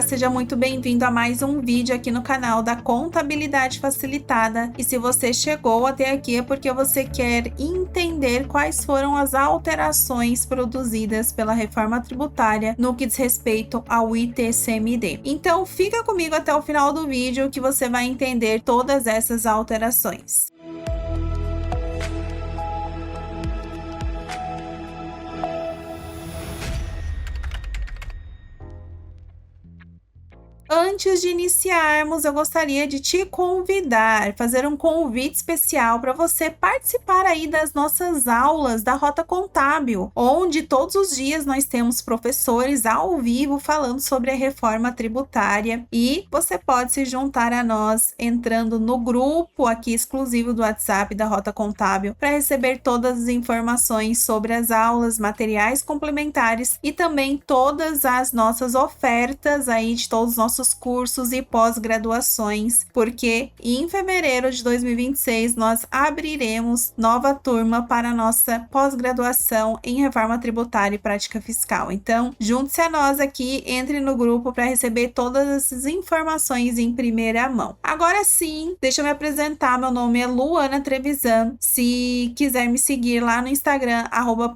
Olá, seja muito bem-vindo a mais um vídeo aqui no canal da Contabilidade Facilitada. E se você chegou até aqui é porque você quer entender quais foram as alterações produzidas pela reforma tributária no que diz respeito ao ITCMD. Então fica comigo até o final do vídeo que você vai entender todas essas alterações. Antes de iniciarmos, eu gostaria de te convidar, fazer um convite especial para você participar aí das nossas aulas da Rota Contábil, onde todos os dias nós temos professores ao vivo falando sobre a reforma tributária e você pode se juntar a nós entrando no grupo aqui exclusivo do WhatsApp da Rota Contábil para receber todas as informações sobre as aulas, materiais complementares e também todas as nossas ofertas aí de todos os nossos cursos e pós-graduações, porque em fevereiro de 2026 nós abriremos nova turma para a nossa pós-graduação em reforma tributária e prática fiscal. Então, junte-se a nós aqui, entre no grupo para receber todas essas informações em primeira mão. Agora sim, deixa eu me apresentar, meu nome é Luana Trevisan. Se quiser me seguir lá no Instagram,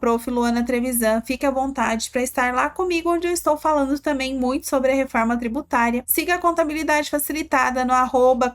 @prof.luanatrevisan, fique à vontade para estar lá comigo, onde eu estou falando também muito sobre a reforma tributária. Siga a Contabilidade Facilitada no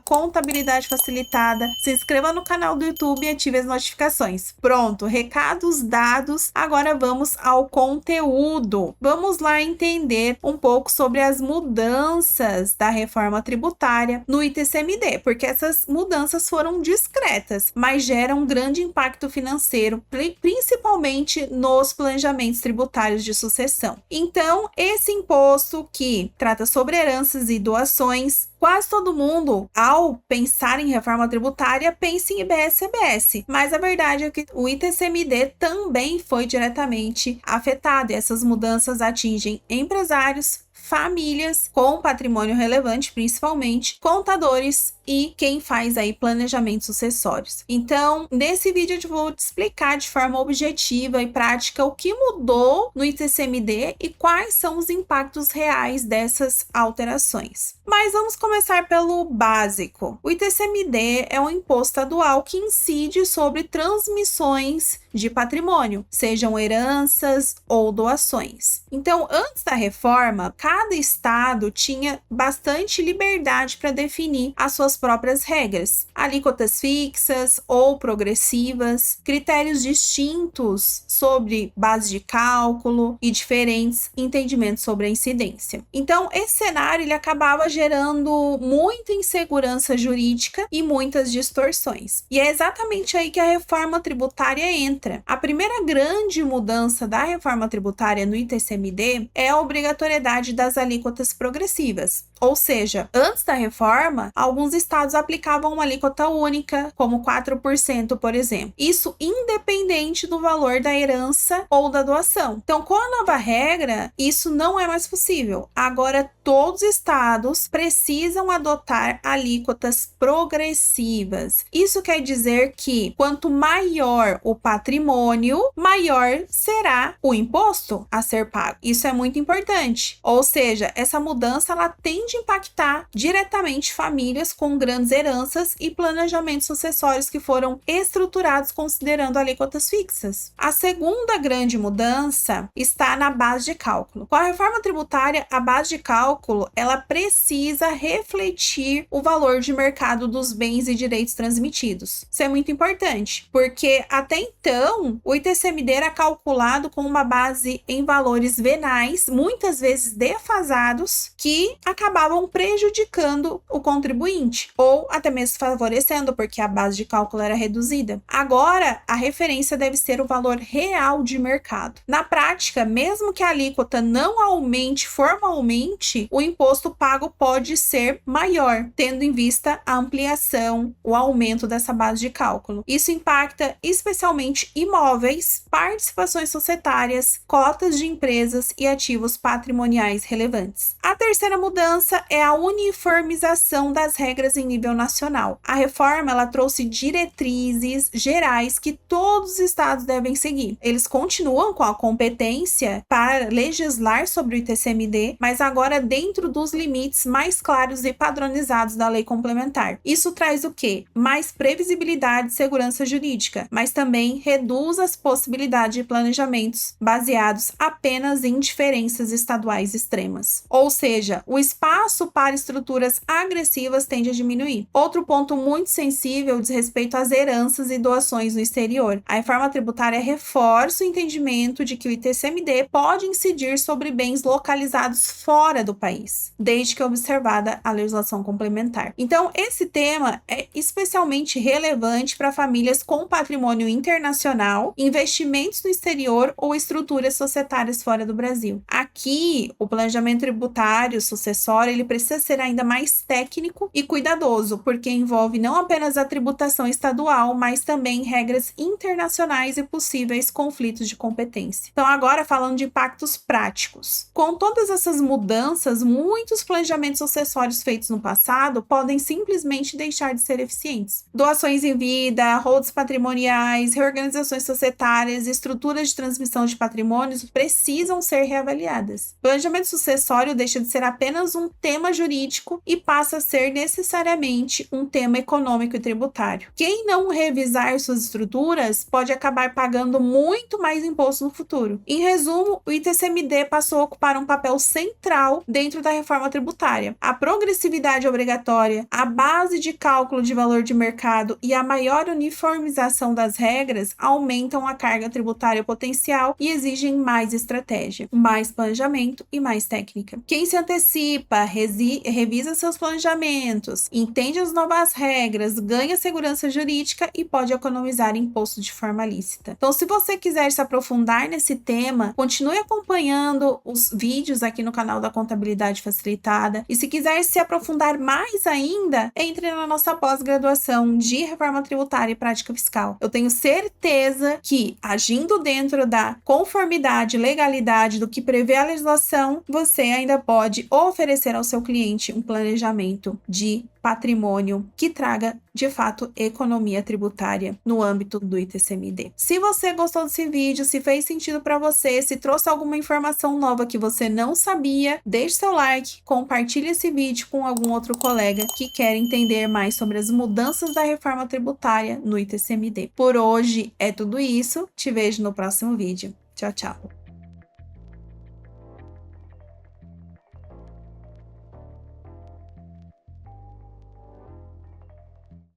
@Contabilidade Facilitada. Se inscreva no canal do YouTube e ative as notificações. Pronto, recados dados. Agora vamos ao conteúdo. Vamos lá entender um pouco sobre as mudanças da reforma tributária no ITCMD, porque essas mudanças foram discretas, mas geram um grande impacto financeiro, principalmente nos planejamentos tributários de sucessão. Então, esse imposto que trata sobre heranças e doações, quase todo mundo, ao pensar em reforma tributária, pensa em IBS-CBS, mas a verdade é que o ITCMD também foi diretamente afetado e essas mudanças atingem empresários, famílias com patrimônio relevante, principalmente contadores e quem faz aí planejamentos sucessórios. Então, nesse vídeo eu vou te explicar de forma objetiva e prática o que mudou no ITCMD e quais são os impactos reais dessas alterações. Mas vamos começar pelo básico. O ITCMD é um imposto estadual que incide sobre transmissões de patrimônio, sejam heranças ou doações. Então, antes da reforma, cada estado tinha bastante liberdade para definir as suas próprias regras, alíquotas fixas ou progressivas, critérios distintos sobre base de cálculo e diferentes entendimentos sobre a incidência. Então, esse cenário ele acabava gerando muita insegurança jurídica e muitas distorções. E é exatamente aí que a reforma tributária entra. A primeira grande mudança da reforma tributária no ITCMD é a obrigatoriedade das alíquotas progressivas. Ou seja, antes da reforma, alguns estados aplicavam uma alíquota única, como 4%, por exemplo. Isso independente do valor da herança ou da doação. Então, com a nova regra, isso não é mais possível. Agora, todos os estados precisam adotar alíquotas progressivas. Isso quer dizer que, quanto maior o patrimônio, maior será o imposto a ser pago. Isso é muito importante. Ou seja, essa mudança ela tende a impactar diretamente famílias com grandes heranças e planejamentos sucessórios que foram estruturados considerando alíquotas fixas. A segunda grande mudança está na base de cálculo. Com a reforma tributária, a base de cálculo ela precisa refletir o valor de mercado dos bens e direitos transmitidos. Isso é muito importante, porque até então o ITCMD era calculado com uma base em valores venais, muitas vezes defasados, que acabavam prejudicando o contribuinte ou até mesmo favorecendo, porque a base de cálculo era reduzida. Agora, a referência deve ser o valor real de mercado. Na prática, mesmo que a alíquota não aumente formalmente, o imposto pago pode ser maior, tendo em vista a ampliação, o aumento dessa base de cálculo. Isso impacta especialmente imóveis, participações societárias, cotas de empresas e ativos patrimoniais relevantes. A terceira mudança mudança é a uniformização das regras em nível nacional. A reforma ela trouxe diretrizes gerais que todos os estados devem seguir. Eles continuam com a competência para legislar sobre o ITCMD, mas agora dentro dos limites mais claros e padronizados da lei complementar. Isso traz o quê? Mais previsibilidade e segurança jurídica, mas também reduz as possibilidades de planejamentos baseados apenas em diferenças estaduais extremas. Ou seja, o espaço para estruturas agressivas tende a diminuir. Outro ponto muito sensível diz respeito às heranças e doações no exterior. A reforma tributária reforça o entendimento de que o ITCMD pode incidir sobre bens localizados fora do país, desde que observada a legislação complementar. Então, esse tema é especialmente relevante para famílias com patrimônio internacional, investimentos no exterior ou estruturas societárias fora do Brasil. Aqui, o planejamento tributário sucessório ele precisa ser ainda mais técnico e cuidadoso, porque envolve não apenas a tributação estadual, mas também regras internacionais e possíveis conflitos de competência. Então, agora falando de impactos práticos. Com todas essas mudanças, muitos planejamentos sucessórios feitos no passado podem simplesmente deixar de ser eficientes. Doações em vida, holds patrimoniais, reorganizações societárias, estruturas de transmissão de patrimônios precisam ser reavaliadas. Planejamento sucessório deixa de ser apenas um tema jurídico e passa a ser necessariamente um tema econômico e tributário. Quem não revisar suas estruturas pode acabar pagando muito mais imposto no futuro. Em resumo, o ITCMD passou a ocupar um papel central dentro da reforma tributária. A progressividade obrigatória, a base de cálculo de valor de mercado e a maior uniformização das regras aumentam a carga tributária potencial e exigem mais estratégia, mais planejamento e mais técnica. Quem se antecipa, revisa seus planejamentos, entende as novas regras, ganha segurança jurídica e pode economizar imposto de forma lícita. Então, se você quiser se aprofundar nesse tema, continue acompanhando os vídeos aqui no canal da Contabilidade Facilitada. E se quiser se aprofundar mais ainda, entre na nossa pós-graduação de Reforma Tributária e Prática Fiscal. Eu tenho certeza que, agindo dentro da conformidade e legalidade do que prevê a legislação, você ainda pode oferecer ao seu cliente um planejamento de patrimônio que traga, de fato, economia tributária no âmbito do ITCMD. Se você gostou desse vídeo, se fez sentido para você, se trouxe alguma informação nova que você não sabia, deixe seu like, compartilhe esse vídeo com algum outro colega que quer entender mais sobre as mudanças da reforma tributária no ITCMD. Por hoje é tudo isso, te vejo no próximo vídeo. Tchau, tchau!